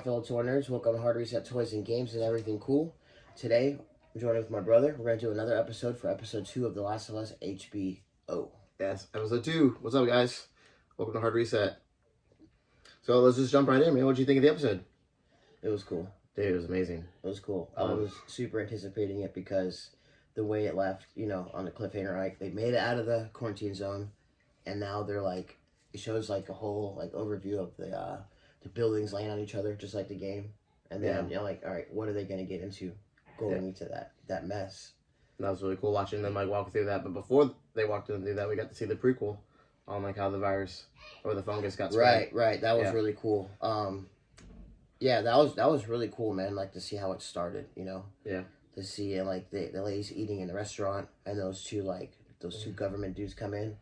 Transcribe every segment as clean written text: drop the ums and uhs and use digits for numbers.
fellow toy nerds. Welcome to Hard Reset Toys and Games and Everything Cool. Today, I'm joined with my brother. We're going to do another episode for episode 2 of The Last of Us HBO. Yes, episode 2. What's up, guys? Welcome to Hard Reset. So let's just jump right in, man. What did you think of the episode? It was cool. Dude, it was amazing. It was cool. I was super anticipating it because the way it left, on the cliffhanger, like, they made it out of the quarantine zone, and now they're like, it shows like a whole like overview of the buildings laying on each other, just like the game. And then you're like, all right, what are they going to get into going into that mess? And that was really cool watching them like walk through that. But before they walked through that, we got to see the prequel on like how the virus or the fungus got spread. Right. That was really cool. Yeah, that was really cool, man. Like to see how it started, Yeah. To see like the ladies eating in the restaurant and those two government dudes come in,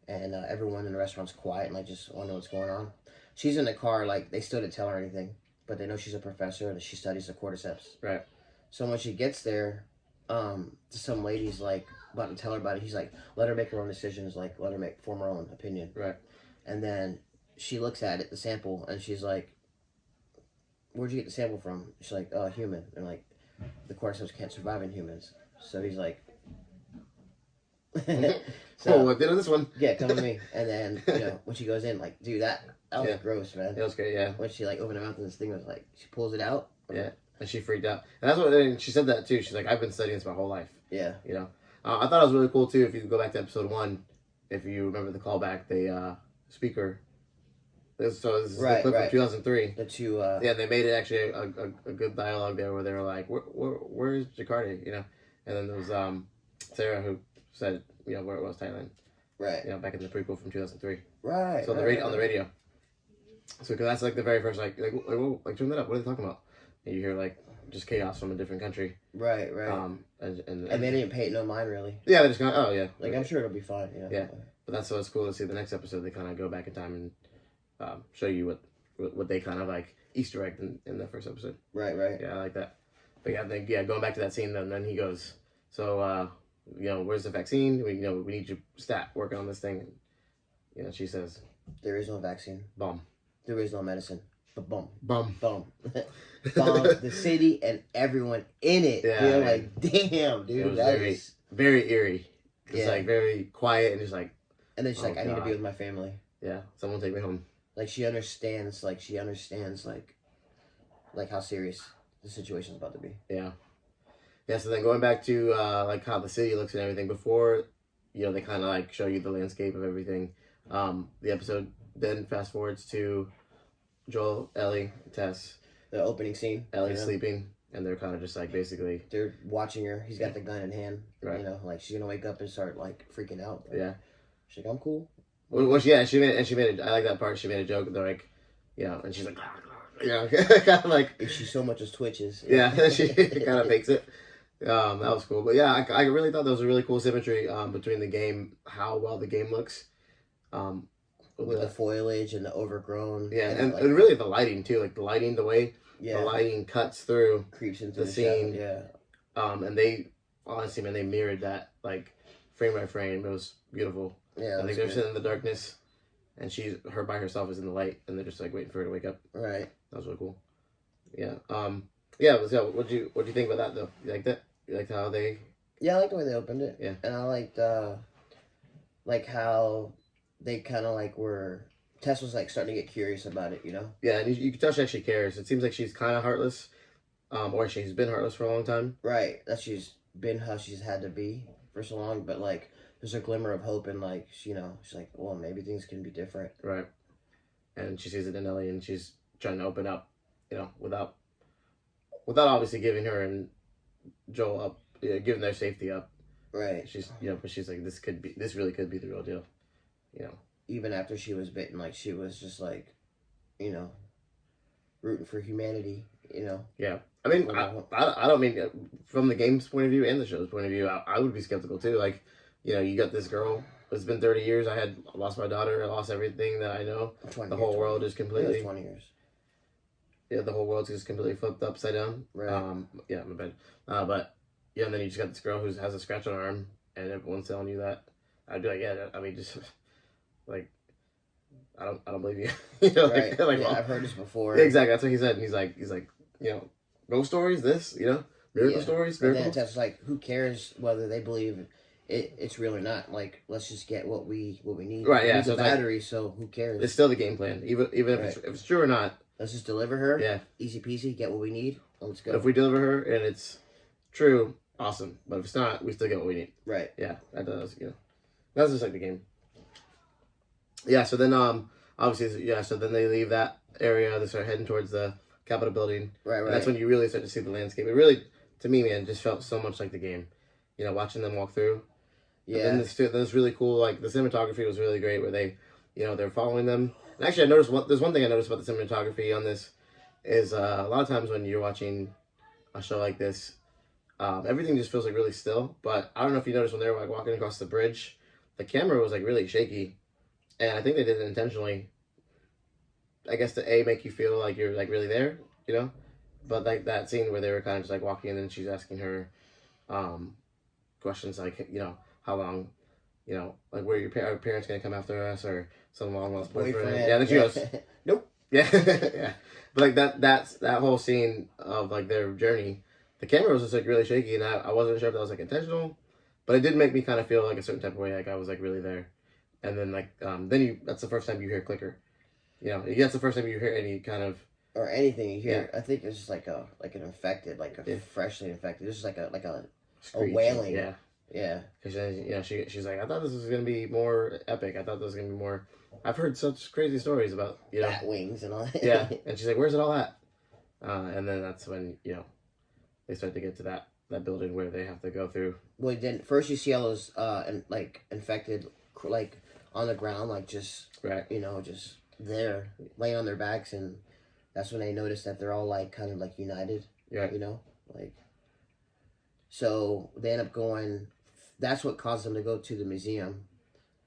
and everyone in the restaurant's quiet and like just wonder what's going on. She's in the car, like they still didn't tell her anything, but they know she's a professor and she studies the cordyceps. Right. So when she gets there, some lady's like about to tell her about it. He's like, let her make her own decisions, like let her form her own opinion. Right. And then she looks at it, the sample, and she's like, where'd you get the sample from? She's like, human. And like, the cordyceps can't survive in humans. So he's like, what did on this one? Yeah, come with me. And then, when she goes in, like, dude, that was gross, man. It was great, yeah. When she like opened her mouth and this thing was like, she pulls it out. Yeah, and she freaked out. And that's and she said that too. She's like, I've been studying this my whole life. Yeah. I thought it was really cool too. If you go back to episode 1, if you remember the callback, the speaker. So this is the clip from 2003. The two. Yeah, they made it actually a good dialogue there where they were like, where's Jakarta? And then there was Sarah who said where it was, Thailand. Right. Back in the prequel from 2003. Right. So on the radio. So because that's like the very first like turn that up. What are they talking about? And you hear like just chaos from a different country. Right. And they didn't pay it no mind really. Yeah, they just kind of Like I'm sure it'll be fine. Yeah. But that's what's cool to see. The next episode they kind of go back in time and show you what they kind of like Easter egged in the first episode. Right. Yeah, I like that. But going back to that scene, then he goes, so where's the vaccine? We need you stat working on this thing. And she says, there is no vaccine. Bomb. There is no medicine. But boom. Bomb. Bomb. Bomb. The city and everyone in it. Yeah. Like, damn, dude. It was very eerie. It's like very quiet and just like. And then she's like, I need to be with my family. Yeah. Someone take me home. Like she understands like how serious the situation's about to be. Yeah. Yeah, so then going back to like how the city looks and everything before, they kind of like show you the landscape of everything. The episode then fast forwards to Joel, Ellie, Tess. The opening scene. Ellie's sleeping, and they're kind of just like basically. They're watching her. He's got the gun in hand. Right. Like she's gonna wake up and start like freaking out. Yeah. She's like, I'm cool. Well, she made it. I like that part. She made a joke. They're like, and she's like, kind of like. If she so much as twitches. Yeah, she kind of fakes it. That was cool. But yeah, I really thought there was a really cool symmetry between the game, how well the game looks. With the foliage and the overgrown. Yeah, and really the lighting too. Like the lighting, the way the lighting cuts through. Creeps into the scene. Yeah. And they, honestly, man, they mirrored that like frame by frame. It was beautiful. Yeah. I think they're sitting in the darkness, and her by herself is in the light, and they're just like waiting for her to wake up. Right. That was really cool. Yeah. Yeah. So what'd you think about that though? You liked it? You liked how they? Yeah, I liked the way they opened it. Yeah. And I liked like how they kind of like were. Tess was like starting to get curious about it, Yeah, and you can tell she actually cares. It seems like she's kind of heartless, or she's been heartless for a long time. Right. That she's been how she's had to be for so long, but like there's a glimmer of hope and like she's like, well, maybe things can be different. Right. And she sees it in Ellie, and she's trying to open up, without obviously giving her and Joel up, giving their safety up. Right. She's but she's like, this really could be the real deal. Even after she was bitten, like she was just like, rooting for humanity. Yeah. I mean, I don't mean from the game's point of view and the show's point of view. I would be skeptical too. Like, you got this girl. It's been 30 years. I lost my daughter. I lost everything that I know. The whole world is completely 20 years. Yeah, the whole world's just completely flipped upside down. Right. Yeah, my bad. But and then you just got this girl who has a scratch on her arm, and everyone's telling you that. I'd be like, yeah. I mean, just like I don't believe you. You know, Right. like Yeah, well, I've heard this before. yeah, exactly. That's what he said. And he's like, you know, ghost stories, this, you know, miracle Yeah. stories, But then miracles. it's like, who cares whether they believe it's real or not? Like, let's just get what we need. Right, We yeah, need so the it's like- battery, so who cares? It's still the game plan, even if Right. if it's true or not. Let's just deliver her. Yeah. Easy peasy. Get what we need. Let's go. But if we deliver her and it's true, awesome. But if it's not, we still get what we need. Right. Yeah, that does. You know, that's just like the game. Yeah. So then, obviously, yeah. So then they leave that area. They start heading towards the Capitol building. Right. And that's when you really start to see the landscape. It really, to me, man, just felt so much like the game. You know, watching them walk through. Yeah. And then this really cool. Like the cinematography was really great, where they, you know, they're following them. And actually, I noticed there's one thing I noticed about the cinematography on this is a lot of times when you're watching a show like this, everything just feels like really still. But I don't know if you noticed when they were like walking across the bridge, the camera was like really shaky, and I think they did it intentionally. I guess to make you feel like you're like really there, you know. But like that scene where they were kind of just like walking, and then she's asking her questions like, you know, how long, you know, like where our parents gonna come after us, or some long lost boyfriend. Yeah, then she goes, nope. yeah, yeah. But like that whole scene of like their journey, the camera was just like really shaky, and I wasn't sure if that was like intentional, but it did make me kind of feel like a certain type of way, like I was like really there. And then like that's the first time you hear clicker, you know, that's the first time you hear any kind of or anything you hear. Yeah. I think it's just like an infected, like a freshly infected. This is like a screech, wailing. Yeah. Yeah. Because you know she's like, I thought this was gonna be more epic. I thought this was gonna be more. I've heard such crazy stories about, you know, bat wings and all that. Yeah, and she's like, where's it all at? And then that's when, you know, they start to get to that building where they have to go through. Well, then first you see all those infected like on the ground, like just right, you know, just there laying on their backs, and that's when they notice that they're all like kind of like united. Yeah, you know, like so they end up going. That's what caused them to go to the museum.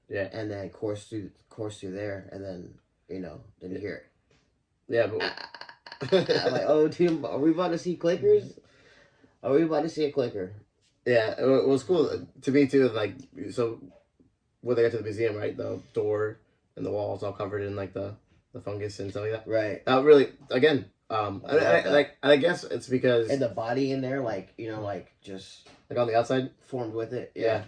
Yeah, and then course through there, and then you know, then you hear it. Yeah, but I'm like, oh, dude, are we about to see clickers? Are we about to see a clicker? Yeah, it was cool to me too. Like, so when they got to the museum, right, the door and the walls all covered in like the fungus and stuff like that. Right. That really, again, I guess it's because and the body in there, like, you know, like just like on the outside formed with it. Yeah.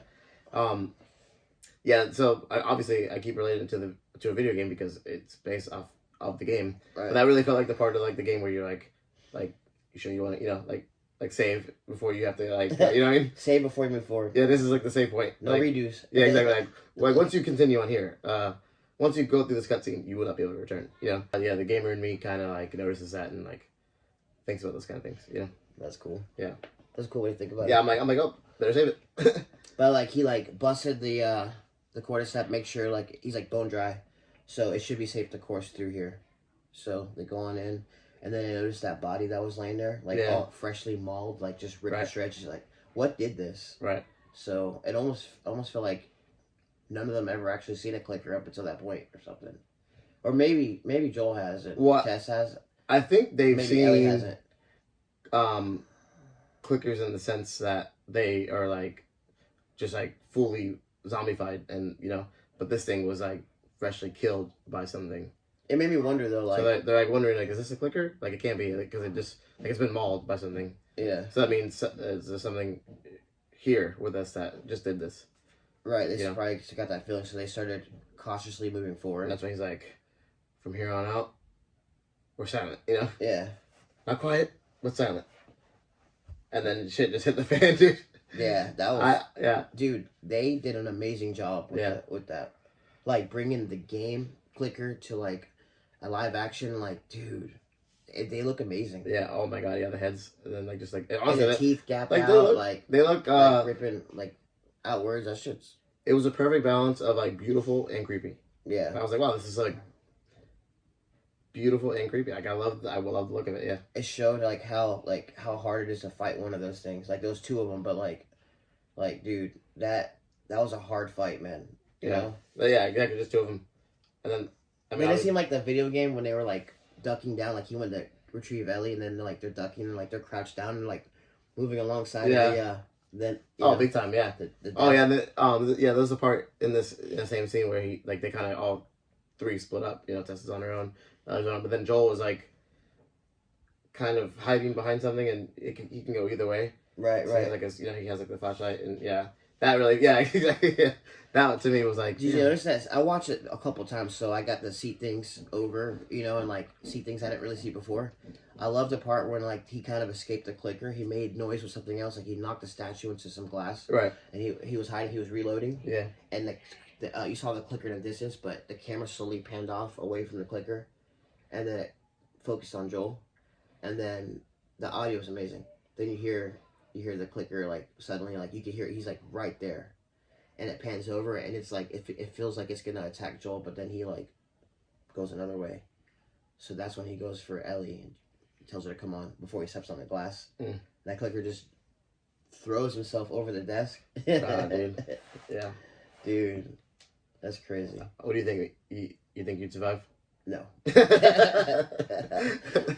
Yeah. So obviously I keep relating to a video game because it's based off of the game. Right. But that really felt like the part of like the game where you're like you sure you want to, you know, like save before you have to, like, you know what I mean? Save before you move forward. Yeah, this is like the save point. No like, redos. Yeah, exactly. Like once you continue on here, once you go through this cutscene, you will not be able to return. You know? Yeah, the gamer in me kind of like notices that and like thinks about those kind of things. You know? That's cool. Yeah. That's a cool way to think about it. Yeah, I'm like, oh, better save it. But like he like busted the cordyceps, make sure like he's like bone dry, so it should be safe to course through here. So they go on in, and then I noticed that body that was laying there, like all freshly mauled, like just ripped to shreds. Like, what did this? Right. So it almost felt like none of them ever actually seen a clicker up until that point or something. Or maybe Joel has it. What? Tess has. I think they've Maybe seen Ellie hasn't. clickers in the sense that they are like just like fully zombified, and you know, but this thing was like freshly killed by something. It made me wonder though, like so they're like wondering, like, is this a clicker? Like, it can't be, because it just like it's been mauled by something. Yeah. So that means is there something here with us that just did this? Right. They probably got that feeling, so they started cautiously moving forward. And that's why he's like, from here on out, we're silent. You know? Yeah. Not quiet, but silent. And then shit just hit the fan, dude. Yeah, that was. Yeah. Dude, they did an amazing job with that. Like, bringing the game clicker to, like, a live action, like, dude, they look amazing. Yeah, oh my god, yeah, the heads, and then, like, just, like, honestly, and the teeth gap like, out, they look, like, ripping, like, outwards, that shit's... It was a perfect balance of, like, beautiful and creepy. Yeah. I was like, wow, this is, like, beautiful and creepy. Like, I love the look of it, yeah. It showed, like, how hard it is to fight one of those things. Like, those two of them, but, like, dude, that was a hard fight, man. You know? But yeah, exactly, just two of them. And then, I mean, it seemed like the video game when they were, like, ducking down, like, he went to retrieve Ellie, and then, like, they're ducking, and, like, they're crouched down, and, like, moving alongside then... big time, yeah. There's a part in the same scene where they kind of all three split up. You know, Tess is on her own, but then Joel is like kind of hiding behind something, and he can go either way. Right, so right. Like he has like the flashlight, and that really, exactly. Yeah. That to me was like. Did you notice that? I watched it a couple times, so I got to see things over, and like see things I didn't really see before. I love the part when like he kind of escaped the clicker. He made noise with something else, like he knocked a statue into some glass. Right. And he was hiding. He was reloading. Yeah. And you saw the clicker in the distance, but the camera slowly panned off away from the clicker, and then it focused on Joel, and then the audio was amazing. Then you hear the clicker like suddenly, like you can hear he's like right there. And it pans over, and it's like it feels like it's gonna attack Joel, but then he like goes another way. So that's when he goes for Ellie and tells her to come on before he steps on the glass. That clicker just throws himself over the desk. Dude. Yeah. Dude, that's crazy. What do you think? You think you'd survive? No.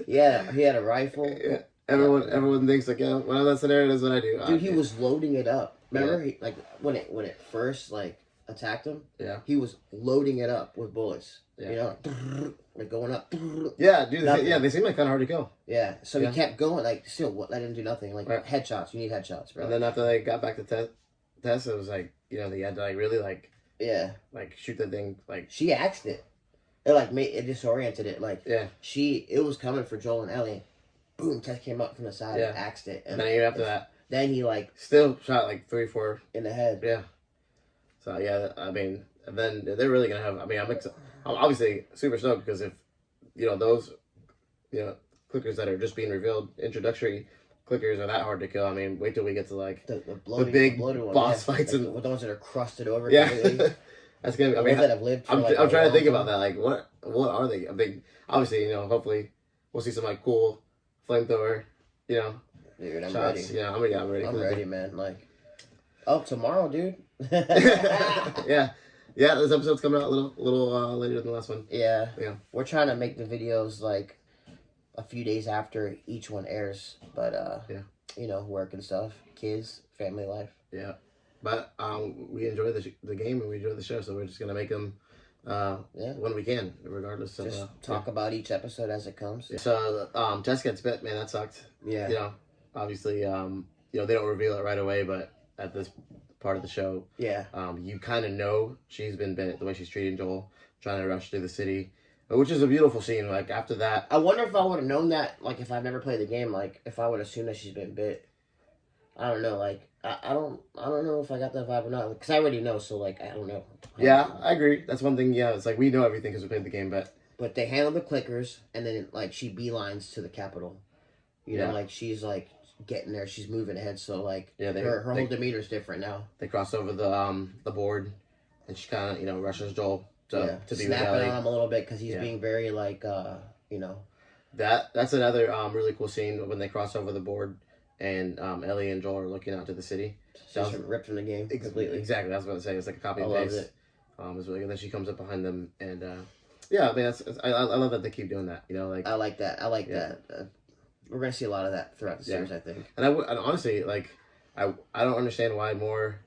Yeah, he had a rifle. Yeah. Everyone thinks like, when I'm in that scenario, that's what I do. Dude, he was loading it up. Remember, he, like when it first like attacked him. Yeah. He was loading it up with bullets. Yeah. You know, like going up. Yeah, dude. They seem like kind of hard to kill. Yeah. So he kept going. Like still, let him do nothing. Like headshots. You need headshots, bro. And then after they got back to Tess, it was like they had to like really like shoot the thing like. She axed it. It like it disoriented it. Like it was coming for Joel and Ellie. Boom! Tess came up from the side and axed it. And then even after that. Then he like still shot like 3-4 in the head. Yeah. So yeah, I mean, then they're really gonna have. I mean, I'm obviously super stoked because if those clickers that are just being revealed, introductory clickers are that hard to kill. I mean, wait till we get to like the big boss fights like, and the ones that are crusted over. Yeah. That's gonna be. I mean, that have lived. For I'm like trying to think time. about that. Like, what are they? I mean, obviously, hopefully we'll see some like cool flamethrower. Dude, I'm shots. ready. Yeah, I'm ready. I'm ready, man. Like, tomorrow, dude. Yeah. This episode's coming out a little later than the last one. Yeah. We're trying to make the videos like a few days after each one airs, but work and stuff, kids, family life. Yeah, but we enjoy the game and we enjoy the show, so we're just gonna make them when we can, regardless of talk about each episode as it comes. Yeah. So Tess gets bit, man. That sucked. Yeah. Obviously, they don't reveal it right away, but at this part of the show, you kind of know she's been bit the way she's treating Joel, trying to rush through the city, which is a beautiful scene. Like after that, I wonder if I would have known that, like if I've never played the game, like if I would assume that she's been bit. I don't know, like I don't know if I got that vibe or not, because I already know. So like I don't know. I agree. That's one thing. Yeah, it's like we know everything because we played the game, but they handle the clickers, and then like she beelines to the Capitol. You know, like she's like getting there, she's moving ahead. So like her whole demeanor is different now. They cross over the board, and she kind of rushes Joel to be snapping on him a little bit because he's being very like That's another really cool scene when they cross over the board. And Ellie and Joel are looking out to the city. That was ripped from the game completely. Exactly, that's what I was saying. It's like a copy and I paste. loved it. It's really good. And then she comes up behind them, and I mean, I love that they keep doing that. Like I like that. That. We're gonna see a lot of that throughout the series, I think. And and honestly, like, I don't understand why more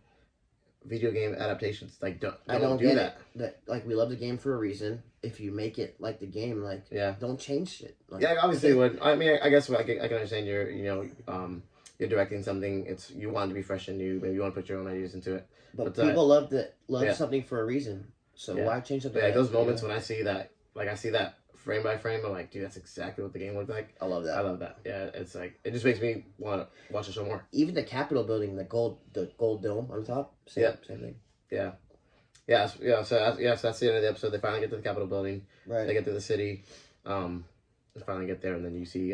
video game adaptations like don't do that. That like we love the game for a reason. If you make it like the game, like don't change shit. Like, obviously would. I mean, I guess I can understand you're directing something. It's you want it to be fresh and new. Maybe you want to put your own ideas into it. But people love something for a reason. So why change something? Yeah, those moments when I see that, frame by frame, I'm like, dude, that's exactly what the game looked like. I love that. Yeah, it's like it just makes me want to watch the show more. Even the Capitol building, the gold dome on top. Same thing. Yeah. So that's the end of the episode. They finally get to the Capitol building. Right. They get to the city. They finally get there, and then you see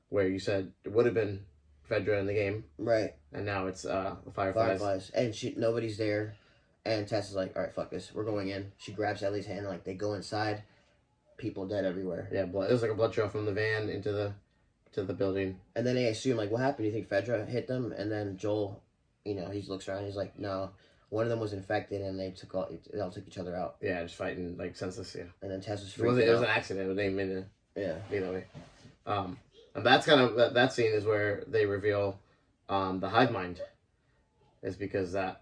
where you said it would have been Fedra in the game. Right. And now it's Fireflies. And nobody's there. And Tess is like, all right, fuck this. We're going in. She grabs Ellie's hand, like they go inside. People dead everywhere. Yeah, blood. It was like a blood trail from the van into the building. And then they assume, like, what happened? Do you think Fedra hit them? And then Joel, he looks around. He's like, no. One of them was infected, and they all took each other out. Yeah, just fighting like senseless. Yeah. And then Tess was freaking It was an accident. It didn't mean to. Yeah. Be that way. And that's kind of that scene is where they reveal, the hive mind. Is because the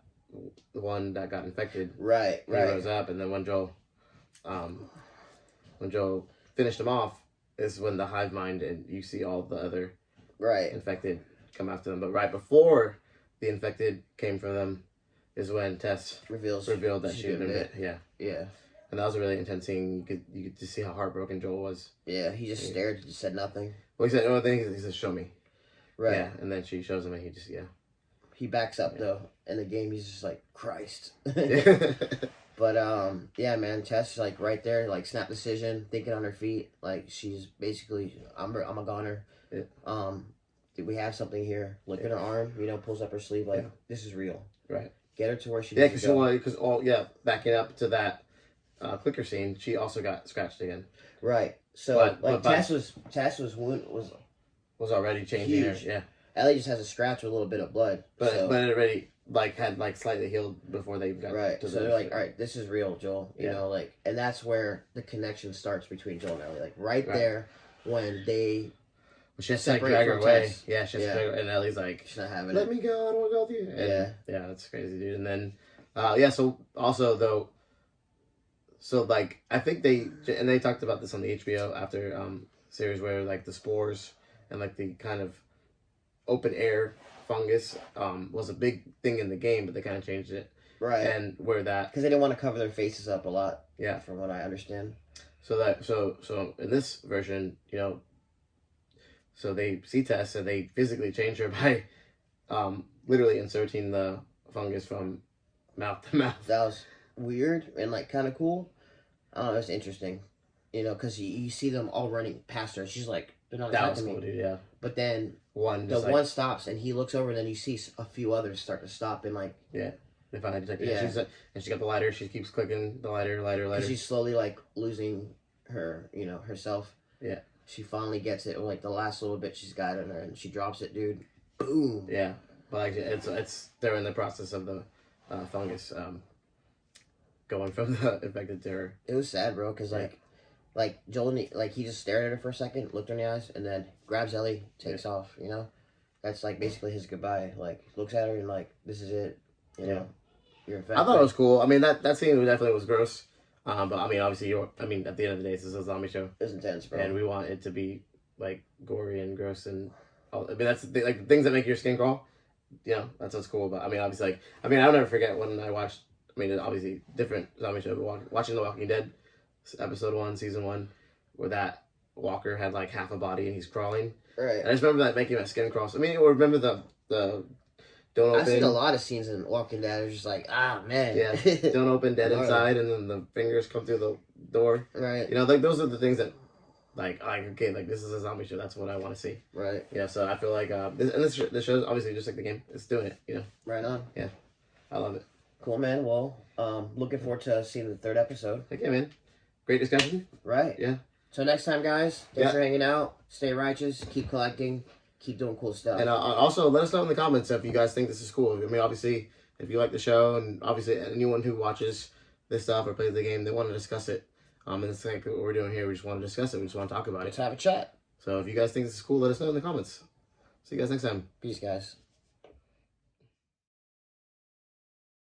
one that got infected. Right. He rose up, and then when Joel when Joel finished him off, is when the hive mind and you see all the other infected come after them. But right before the infected came from them is when Tess revealed that she had been bit. Yeah. And that was a really intense scene. You could just see how heartbroken Joel was. Yeah, he just stared, just said nothing. Well, he said no thing. He said, "Show me." Right. Yeah, and then she shows him, and he just He backs up though. In the game, he's just like Christ. But yeah, man, Tess like right there, like snap decision, thinking on her feet, like she's basically I'm a goner. Yeah. Did we have something here? Look at her arm, pulls up her sleeve, like this is real. Right. Get her to where she. Yeah, because backing up to that clicker scene, she also got scratched again. Right. So Tess was already changing huge. her. Yeah. Ellie just has a scratch with a little bit of blood. But it already had slightly healed before they got to so they're like, all right, this is real, Joel. You know, and that's where the connection starts between Joel and Ellie. Like right there when they she has to drag her away. Yeah, she has to drag her, and Ellie's like, she's not having let me go, I don't want to go with you. And, yeah, that's crazy, dude. And then so also though, so I think they talked about this on the HBO after series where like the spores and like the kind of open air fungus was a big thing in the game, but they kind of changed it. Right. And where that because they didn't want to cover their faces up a lot. Yeah. From what I understand. So in this version, so they see Tess and they physically change her by literally inserting the fungus from mouth to mouth. That was weird and kind of cool. I don't know, it's interesting. Because you see them all running past her. She's like, they're not attacking me. Cool, dude, yeah. But then one stops and he looks over and then you see a few others start to stop and yeah. They finally detect it. Yeah. And she got the lighter. She keeps clicking the lighter. She's slowly losing her, herself. Yeah. She finally gets it. And the last little bit she's got in her and she drops it, dude. Boom. Yeah. But it's they're in the process of the fungus going from the infected to her. It was sad, bro, because Joel, he just stared at her for a second, looked her in the eyes, and then grabs Ellie, takes off. That's basically his goodbye. Looks at her and this is it. You're infected. I thought it was cool. I mean that scene definitely was gross. But I mean obviously at the end of the day this is a zombie show. It was intense, bro. And we want it to be gory and gross and all. I mean that's things that make your skin crawl. That's what's cool. But I mean obviously I'll never forget when I watched. I mean, obviously different zombie show, but watching The Walking Dead, episode 1, season 1, where that walker had half a body and he's crawling. Right. And I just remember that making my skin crawl. I mean, or remember the don't open. I've seen a lot of scenes in Walking Dead. It's just man. Yeah. Don't open, dead inside, and then the fingers come through the door. Right. Those are the things that, this is a zombie show. That's what I want to see. Right. Yeah. So I feel like this show's obviously just like the game. It's doing it. Right on. Yeah. I love it. Cool, man. Well, looking forward to seeing the 3rd episode. Okay, man. Great discussion. Right. Yeah. So next time, guys, thanks for hanging out. Stay righteous. Keep collecting. Keep doing cool stuff. And also, let us know in the comments if you guys think this is cool. I mean, obviously, if you like the show, and obviously anyone who watches this stuff or plays the game, they want to discuss it. And it's what we're doing here. We just want to discuss it. We just want to talk about it. Let's have a chat. So if you guys think this is cool, let us know in the comments. See you guys next time. Peace, guys.